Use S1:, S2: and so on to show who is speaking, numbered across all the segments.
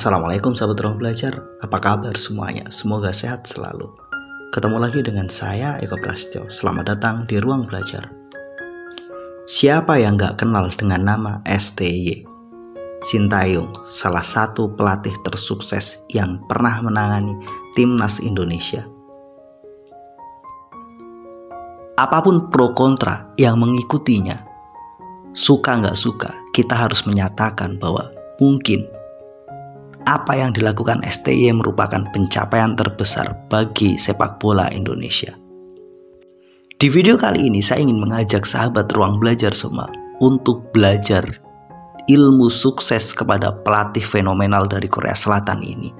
S1: Assalamualaikum sahabat ruang belajar, apa kabar semuanya? Semoga sehat selalu. Ketemu lagi dengan saya Eko Prasetyo. Selamat datang di ruang belajar. Siapa yang gak kenal dengan nama STY? Sintayong, salah satu pelatih tersukses yang pernah menangani timnas Indonesia. Apapun pro kontra yang mengikutinya, suka gak suka, kita harus menyatakan bahwa mungkin apa yang dilakukan STY merupakan pencapaian terbesar bagi sepak bola Indonesia. Di video kali ini saya ingin mengajak sahabat ruang belajar semua untuk belajar ilmu sukses kepada pelatih fenomenal dari Korea Selatan ini.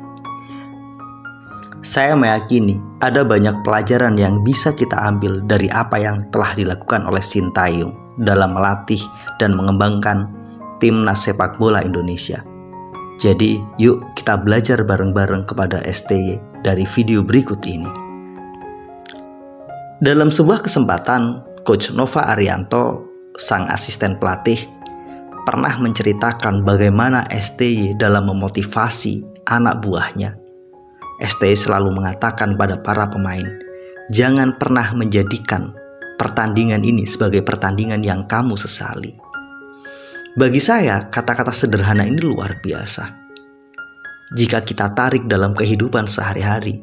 S1: Saya meyakini ada banyak pelajaran yang bisa kita ambil dari apa yang telah dilakukan oleh Sintayong dalam melatih dan mengembangkan timnas sepak bola Indonesia. Jadi yuk kita belajar bareng-bareng kepada STY dari video berikut ini. Dalam sebuah kesempatan, Coach Nova Arianto, sang asisten pelatih, pernah menceritakan bagaimana STY dalam memotivasi anak buahnya. STY selalu mengatakan pada para pemain, jangan pernah menjadikan pertandingan ini sebagai pertandingan yang kamu sesali. Bagi saya, kata-kata sederhana ini luar biasa. Jika kita tarik dalam kehidupan sehari-hari,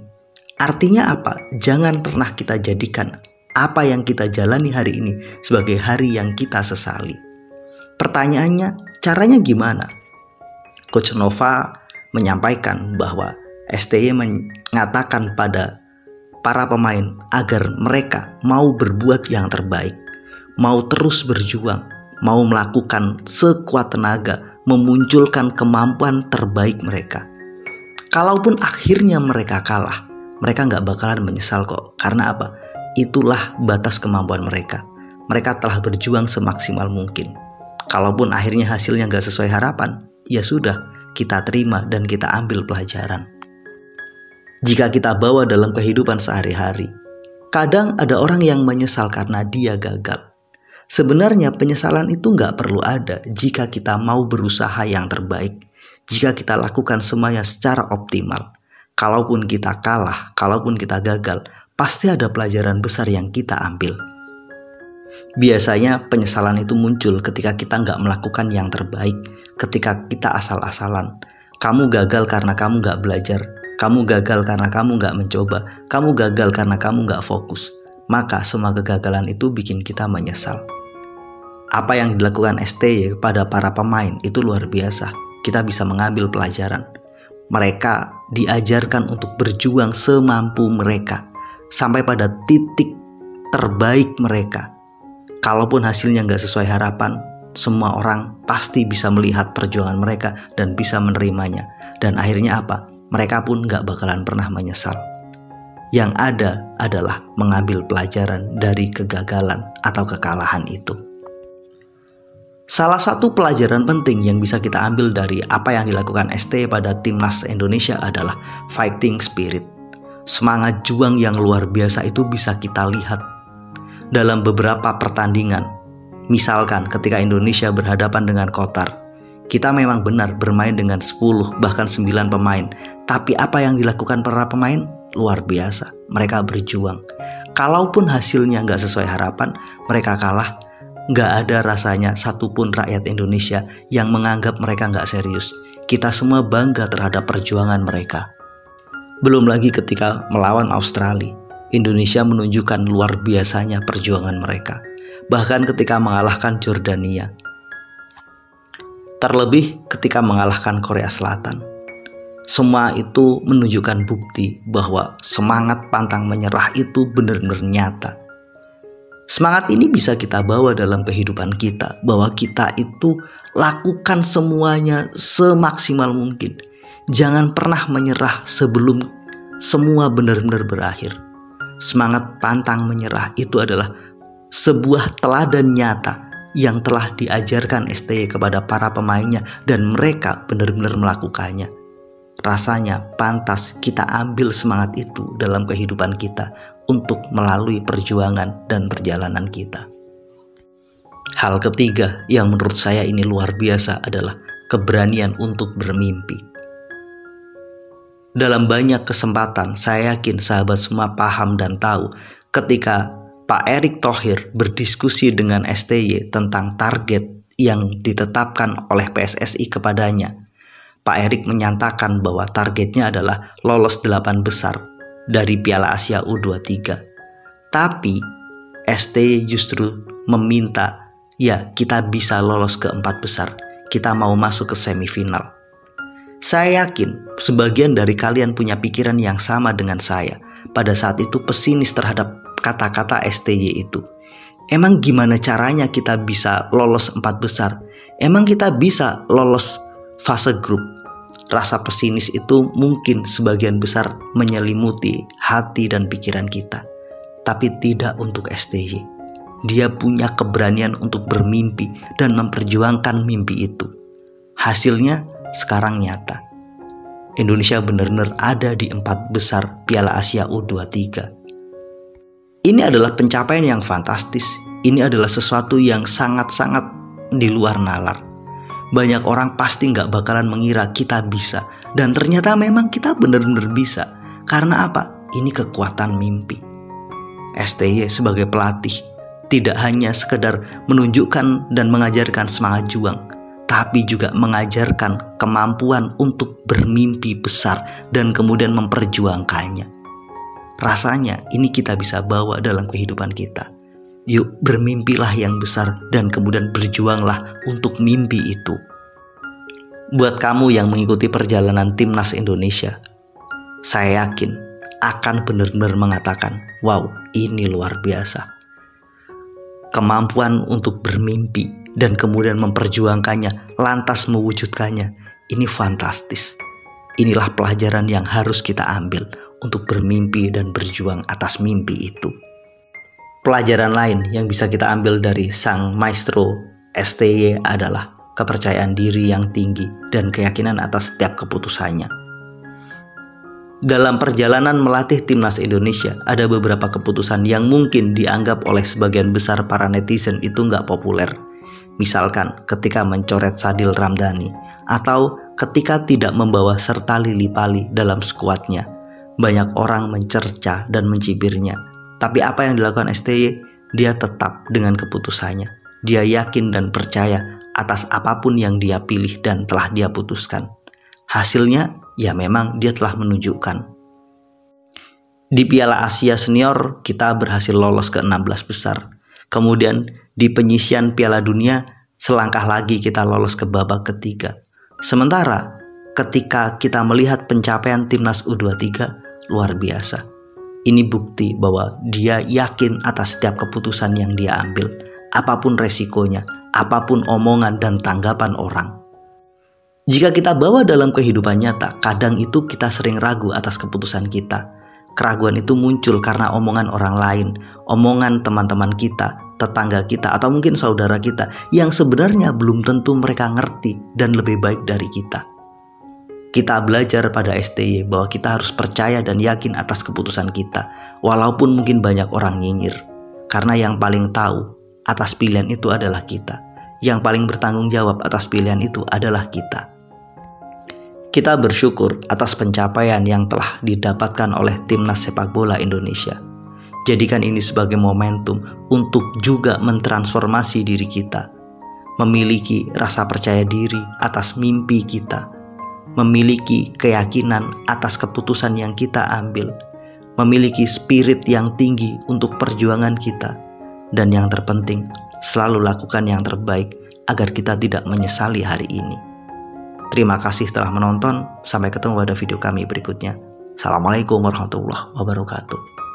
S1: artinya apa? Jangan pernah kita jadikan apa yang kita jalani hari ini sebagai hari yang kita sesali. Pertanyaannya, caranya gimana? Coach Nova menyampaikan bahwa STY mengatakan pada para pemain agar mereka mau berbuat yang terbaik, mau terus berjuang, mau melakukan sekuat tenaga, memunculkan kemampuan terbaik mereka. Kalaupun akhirnya mereka kalah, mereka gak bakalan menyesal kok. Karena apa? Itulah batas kemampuan mereka. Mereka telah berjuang semaksimal mungkin. Kalaupun akhirnya hasilnya gak sesuai harapan, ya sudah, kita terima dan kita ambil pelajaran. Jika kita bawa dalam kehidupan sehari-hari, kadang ada orang yang menyesal karena dia gagal. Sebenarnya penyesalan itu nggak perlu ada jika kita mau berusaha yang terbaik, jika kita lakukan semuanya secara optimal. Kalaupun kita kalah, kalaupun kita gagal, pasti ada pelajaran besar yang kita ambil. Biasanya penyesalan itu muncul ketika kita nggak melakukan yang terbaik, ketika kita asal-asalan. Kamu gagal karena kamu nggak belajar, kamu gagal karena kamu nggak mencoba, kamu gagal karena kamu nggak fokus. Maka semua kegagalan itu bikin kita menyesal. Apa yang dilakukan STY pada para pemain itu luar biasa. Kita bisa mengambil pelajaran. Mereka diajarkan untuk berjuang semampu mereka sampai pada titik terbaik mereka. Kalaupun hasilnya nggak sesuai harapan, semua orang pasti bisa melihat perjuangan mereka dan bisa menerimanya. Dan akhirnya apa? Mereka pun nggak bakalan pernah menyesal. Yang ada adalah mengambil pelajaran dari kegagalan atau kekalahan itu. Salah satu pelajaran penting yang bisa kita ambil dari apa yang dilakukan STY pada timnas Indonesia adalah fighting spirit. Semangat juang yang luar biasa itu bisa kita lihat dalam beberapa pertandingan. Misalkan ketika Indonesia berhadapan dengan Qatar, kita memang benar bermain dengan 10 bahkan 9 pemain. Tapi apa yang dilakukan para pemain? Luar biasa, mereka berjuang. Kalaupun hasilnya nggak sesuai harapan, mereka kalah, nggak ada rasanya satupun rakyat Indonesia yang menganggap mereka nggak serius. Kita semua bangga terhadap perjuangan mereka. Belum lagi ketika melawan Australia, Indonesia menunjukkan luar biasanya perjuangan mereka. Bahkan ketika mengalahkan Jordania, terlebih ketika mengalahkan Korea Selatan. Semua itu menunjukkan bukti bahwa semangat pantang menyerah itu benar-benar nyata. Semangat ini bisa kita bawa dalam kehidupan kita, bahwa kita itu lakukan semuanya semaksimal mungkin. Jangan pernah menyerah sebelum semua benar-benar berakhir. Semangat pantang menyerah itu adalah sebuah teladan nyata yang telah diajarkan STY kepada para pemainnya dan mereka benar-benar melakukannya. Rasanya pantas kita ambil semangat itu dalam kehidupan kita untuk melalui perjuangan dan perjalanan kita. Hal ketiga yang menurut saya ini luar biasa adalah keberanian untuk bermimpi. Dalam banyak kesempatan, saya yakin sahabat semua paham dan tahu ketika Pak Erick Thohir berdiskusi dengan STY tentang target yang ditetapkan oleh PSSI kepadanya. Pak Erick menyatakan bahwa targetnya adalah lolos 8 besar dari Piala Asia U23. Tapi STY justru meminta, ya kita bisa lolos ke 4 besar, kita mau masuk ke semifinal. Saya yakin sebagian dari kalian punya pikiran yang sama dengan saya. Pada saat itu pesimis terhadap kata-kata STY itu. Emang gimana caranya kita bisa lolos 4 besar? Emang kita bisa lolos fase grup? Rasa pesimis itu mungkin sebagian besar menyelimuti hati dan pikiran kita. Tapi tidak untuk STY. Dia punya keberanian untuk bermimpi dan memperjuangkan mimpi itu. Hasilnya sekarang nyata. Indonesia benar-benar ada di 4 besar Piala Asia U23. Ini adalah pencapaian yang fantastis. Ini adalah sesuatu yang sangat-sangat di luar nalar. Banyak orang pasti nggak bakalan mengira kita bisa. Dan ternyata memang kita benar-benar bisa. Karena apa? Ini kekuatan mimpi. STY sebagai pelatih tidak hanya sekedar menunjukkan dan mengajarkan semangat juang, tapi juga mengajarkan kemampuan untuk bermimpi besar dan kemudian memperjuangkannya. Rasanya ini kita bisa bawa dalam kehidupan kita. Yuk bermimpilah yang besar dan kemudian berjuanglah untuk mimpi itu. Buat kamu yang mengikuti perjalanan timnas Indonesia, saya yakin akan benar-benar mengatakan, wow, ini luar biasa. Kemampuan untuk bermimpi dan kemudian memperjuangkannya, lantas mewujudkannya, ini fantastis. Inilah pelajaran yang harus kita ambil untuk bermimpi dan berjuang atas mimpi itu. Pelajaran lain yang bisa kita ambil dari sang maestro STY adalah kepercayaan diri yang tinggi dan keyakinan atas setiap keputusannya. Dalam perjalanan melatih timnas Indonesia, ada beberapa keputusan yang mungkin dianggap oleh sebagian besar para netizen itu nggak populer. Misalkan ketika mencoret Sadil Ramdhani, atau ketika tidak membawa Serta Lili Pali dalam skuadnya. Banyak orang mencerca dan mencibirnya. Tapi apa yang dilakukan STY? Dia tetap dengan keputusannya. Dia yakin dan percaya atas apapun yang dia pilih dan telah dia putuskan. Hasilnya, ya memang dia telah menunjukkan. Di Piala Asia Senior, kita berhasil lolos ke 16 besar. Kemudian di penyisian Piala Dunia, selangkah lagi kita lolos ke babak ketiga. Sementara ketika kita melihat pencapaian timnas U23, luar biasa. Ini bukti bahwa dia yakin atas setiap keputusan yang dia ambil, apapun resikonya, apapun omongan dan tanggapan orang. Jika kita bawa dalam kehidupan nyata, kadang itu kita sering ragu atas keputusan kita. Keraguan itu muncul karena omongan orang lain, omongan teman-teman kita, tetangga kita, atau mungkin saudara kita yang sebenarnya belum tentu mereka ngerti dan lebih baik dari kita. Kita belajar pada STY bahwa kita harus percaya dan yakin atas keputusan kita, walaupun mungkin banyak orang nyinyir. Karena yang paling tahu atas pilihan itu adalah kita. Yang paling bertanggung jawab atas pilihan itu adalah kita. Kita bersyukur atas pencapaian yang telah didapatkan oleh timnas sepak bola Indonesia. Jadikan ini sebagai momentum untuk juga mentransformasi diri kita. Memiliki rasa percaya diri atas mimpi kita. Memiliki keyakinan atas keputusan yang kita ambil, memiliki spirit yang tinggi untuk perjuangan kita, dan yang terpenting, selalu lakukan yang terbaik agar kita tidak menyesali hari ini. Terima kasih telah menonton, sampai ketemu pada video kami berikutnya. Assalamualaikum warahmatullahi wabarakatuh.